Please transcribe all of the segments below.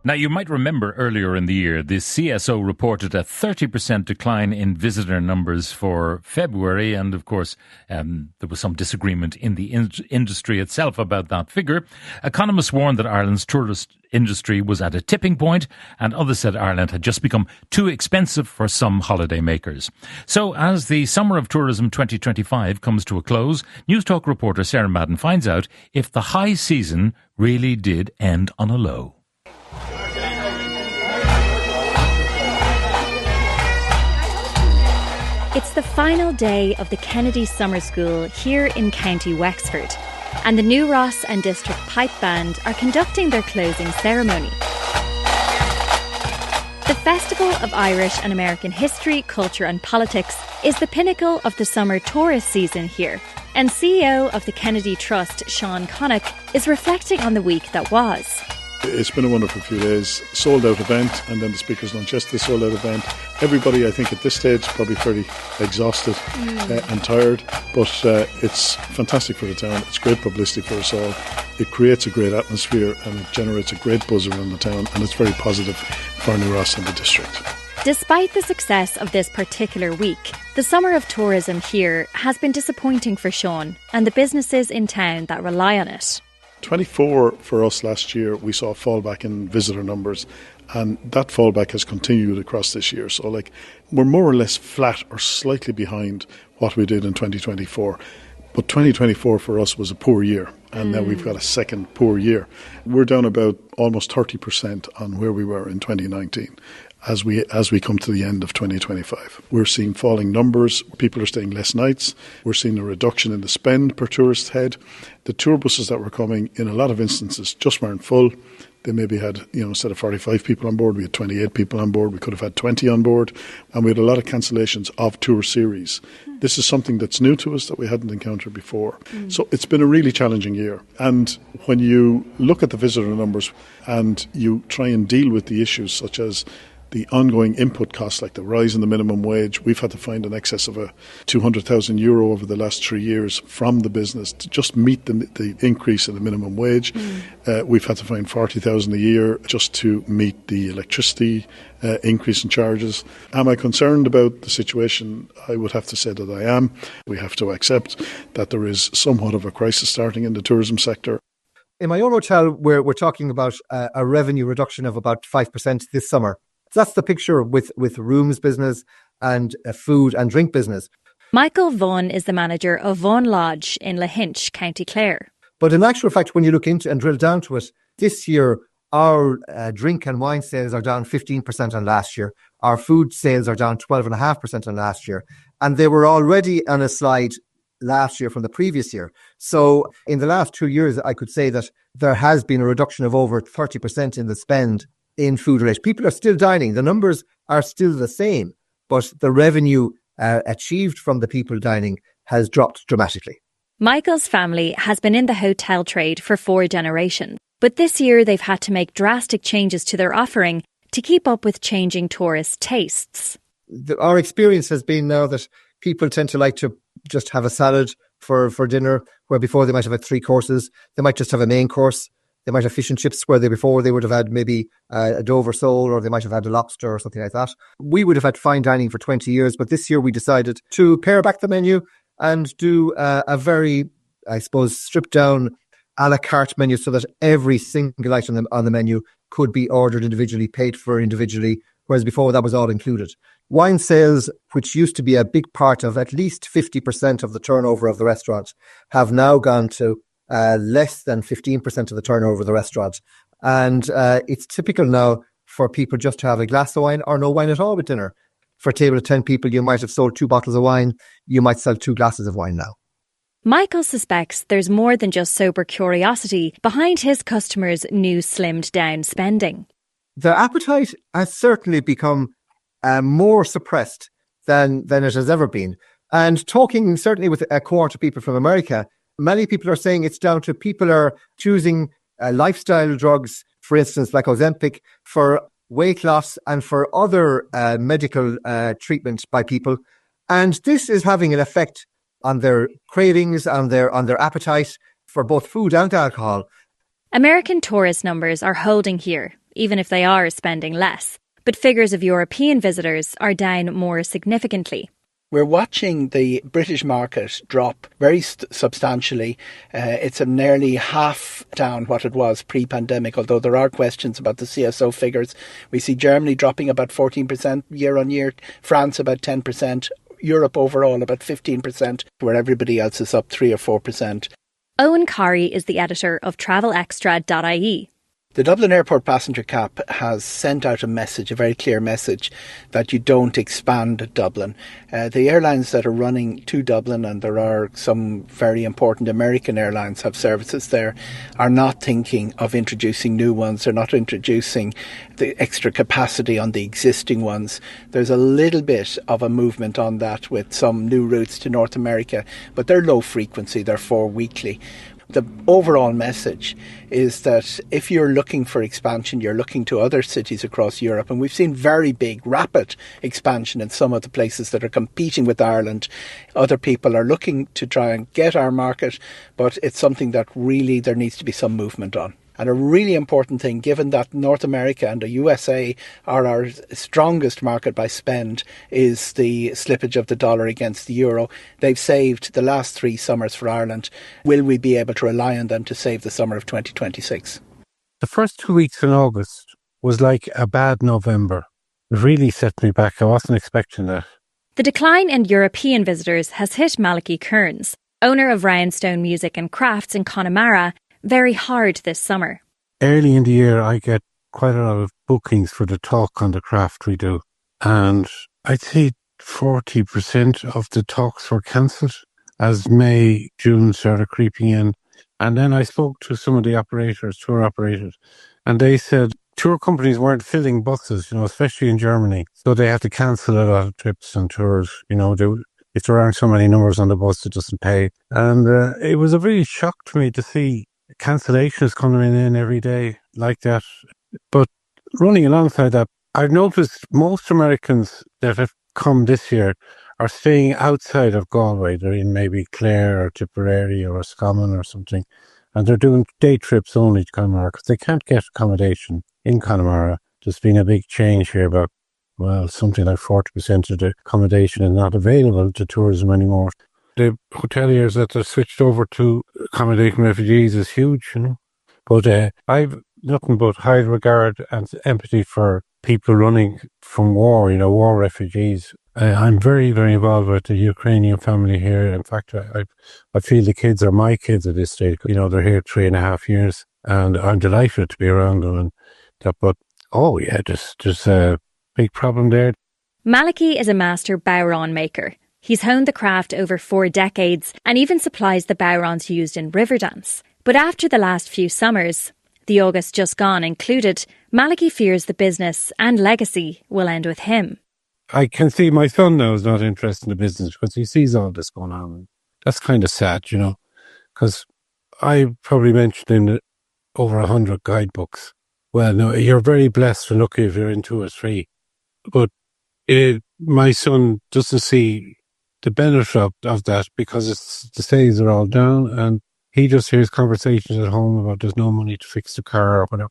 Now, you might remember earlier in the year, the CSO reported a 30% decline in visitor numbers for February. And of course, there was some disagreement in the industry itself about that figure. Economists warned that Ireland's tourist industry was at a tipping point, and others said Ireland had just become too expensive for some holiday makers. So as the Summer of Tourism 2025 comes to a close, Newstalk reporter Sarah Madden finds out if the high season really did end on a low. It's the final day of the Kennedy Summer School here in County Wexford, and the New Ross and District Pipe Band are conducting their closing ceremony. The Festival of Irish and American History, Culture and Politics is the pinnacle of the summer tourist season here, and CEO of the Kennedy Trust, Sean Connick, is reflecting on the week that was. It's been a wonderful few days. Sold out event, and then the Speaker's Lunch yesterday, sold out event. Everybody, I think, at this stage probably fairly exhausted and tired, but it's fantastic for the town. It's great publicity for us all. It creates a great atmosphere and it generates a great buzz around the town, and it's very positive for New Ross and the district. Despite the success of this particular week, the summer of tourism here has been disappointing for Sean and the businesses in town that rely on it. 24 for us last year, we saw a fallback in visitor numbers, and that fallback has continued across this year. So we're more or less flat or slightly behind what we did in 2024. But 2024 for us was a poor year, and now we've got a second poor year. We're down about almost 30% on where we were in 2019. As we come to the end of 2025. We're seeing falling numbers. People are staying less nights. We're seeing a reduction in the spend per tourist head. The tour buses that were coming, in a lot of instances, just weren't full. They maybe had, instead of 45 people on board, we had 28 people on board. We could have had 20 on board. And we had a lot of cancellations of tour series. This is something that's new to us that we hadn't encountered before. So it's been a really challenging year. And when you look at the visitor numbers and you try and deal with the issues such as the ongoing input costs, like the rise in the minimum wage, we've had to find in excess of €200,000 over the last 3 years from the business to just meet the increase in the minimum wage. We've had to find 40,000 a year just to meet the electricity increase in charges. Am I concerned about the situation? I would have to say that I am. We have to accept that there is somewhat of a crisis starting in the tourism sector. In my own hotel, we're talking about a revenue reduction of about 5% this summer. So that's the picture with rooms business and food and drink business. Michael Vaughan is the manager of Vaughan Lodge in Lahinch, County Clare. But in actual fact, when you look into and drill down to it, this year our drink and wine sales are down 15% on last year. Our food sales are down 12.5% on last year. And they were already on a slide last year from the previous year. So in the last 2 years, I could say that there has been a reduction of over 30% in the spend in food related. People are still dining. The numbers are still the same, but the revenue achieved from the people dining has dropped dramatically. Michael's family has been in the hotel trade for 4 generations, but this year they've had to make drastic changes to their offering to keep up with changing tourist tastes. Our experience has been now that people tend to like to just have a salad for dinner, where before they might have had 3 courses. They might just have a main course. They might have fish and chips where before they would have had maybe a Dover sole, or they might have had a lobster or something like that. We would have had fine dining for 20 years, but this year we decided to pare back the menu and do a very, I suppose, stripped down a la carte menu so that every single item on the menu could be ordered individually, paid for individually, whereas before that was all included. Wine sales, which used to be a big part of at least 50% of the turnover of the restaurant, have now gone to less than 15% of the turnover of the restaurant. And it's typical now for people just to have a glass of wine or no wine at all with dinner. For a table of 10 people, you might have sold 2 bottles of wine. You might sell 2 glasses of wine now. Michael suspects there's more than just sober curiosity behind his customers' new slimmed down spending. The appetite has certainly become more suppressed than it has ever been. And talking certainly with a cohort of people from America, many people are saying it's down to people are choosing lifestyle drugs, for instance, like Ozempic, for weight loss and for other medical treatment by people. And this is having an effect on their cravings, on their appetite for both food and alcohol. American tourist numbers are holding here, even if they are spending less. But figures of European visitors are down more significantly. We're watching the British market drop very substantially. It's nearly half down what it was pre-pandemic, although there are questions about the CSO figures. We see Germany dropping about 14% year on year, France about 10%, Europe overall about 15%, where everybody else is up 3 or 4%. Eoghan Corry is the editor of travelextra.ie. The Dublin Airport passenger cap has sent out a message, a very clear message, that you don't expand Dublin. The airlines that are running to Dublin, and there are some very important American airlines have services there, are not thinking of introducing new ones. They're not introducing the extra capacity on the existing ones. There's a little bit of a movement on that with some new routes to North America, but they're low frequency, they're 4 weekly. The overall message is that if you're looking for expansion, you're looking to other cities across Europe. And we've seen very big, rapid expansion in some of the places that are competing with Ireland. Other people are looking to try and get our market, but it's something that really there needs to be some movement on. And a really important thing, given that North America and the USA are our strongest market by spend, is the slippage of the dollar against the euro. They've saved the last 3 summers for Ireland. Will we be able to rely on them to save the summer of 2026? The first 2 weeks in August was like a bad November. It really set me back. I wasn't expecting that. The decline in European visitors has hit Malachy Kearns, owner of Roundstone Music and Crafts in Connemara, very hard this summer. Early in the year, I get quite a lot of bookings for the talk on the craft we do. And I'd say 40% of the talks were cancelled as May, June started creeping in. And then I spoke to some of the tour operators, and they said tour companies weren't filling buses, especially in Germany. So they had to cancel a lot of trips and tours, if there aren't so many numbers on the bus, it doesn't pay. And it was a real shock to me to see cancellations coming in every day like that. But running alongside that, I've noticed most Americans that have come this year are staying outside of Galway. They're in maybe Clare or Tipperary or Roscommon or something, and they're doing day trips only to Connemara because they can't get accommodation in Connemara. There's been a big change here about, something like 40% of the accommodation is not available to tourism anymore. The hoteliers that are switched over to accommodating refugees is huge, But I've nothing but high regard and empathy for people running from war, war refugees. I'm very, very involved with the Ukrainian family here. In fact, I feel the kids are my kids at this stage. They're here 3.5 years, and I'm delighted to be around them. And that, but there's a big problem there. Malachy is a master bowron maker. He's honed the craft over 4 decades and even supplies the bowrons used in Riverdance. But after the last few summers, the August just gone included, Malachy fears the business and legacy will end with him. I can see my son now is not interested in the business because he sees all this going on. That's kind of sad, because I probably mentioned in over 100 guidebooks. Well, no, you're very blessed and lucky if you're in 2 or 3. But my son doesn't see the benefit of that because the sales are all down, and he just hears conversations at home about there's no money to fix the car or whatever.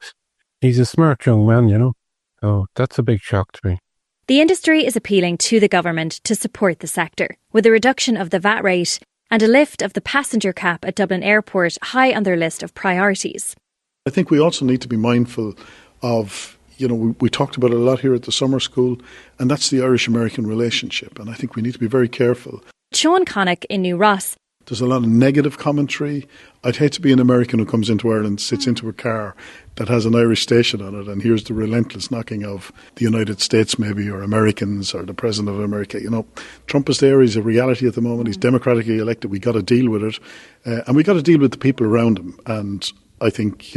He's a smart young man, So that's a big shock to me. The industry is appealing to the government to support the sector, with a reduction of the VAT rate and a lift of the passenger cap at Dublin Airport high on their list of priorities. I think we also need to be mindful of, we talked about it a lot here at the summer school, and that's the Irish-American relationship. And I think we need to be very careful. Sean Connick in New Ross. There's a lot of negative commentary. I'd hate to be an American who comes into Ireland, sits into a car that has an Irish station on it, and hears the relentless knocking of the United States maybe, or Americans, or the President of America. Trump is there. He's a reality at the moment. He's democratically elected. We got to deal with it. And we got to deal with the people around him. And I think,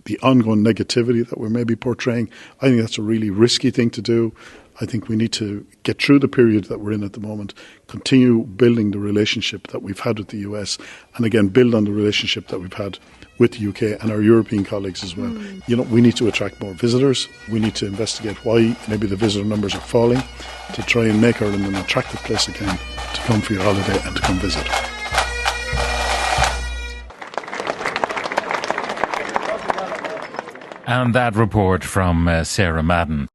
the ongoing negativity that we're maybe portraying, I think that's a really risky thing to do. I think we need to get through the period that we're in at the moment, continue building the relationship that we've had with the US, and again, build on the relationship that we've had with the UK and our European colleagues as well. We need to attract more visitors. We need to investigate why maybe the visitor numbers are falling, to try and make Ireland an attractive place again to come for your holiday and to come visit. And that report from Sarah Madden.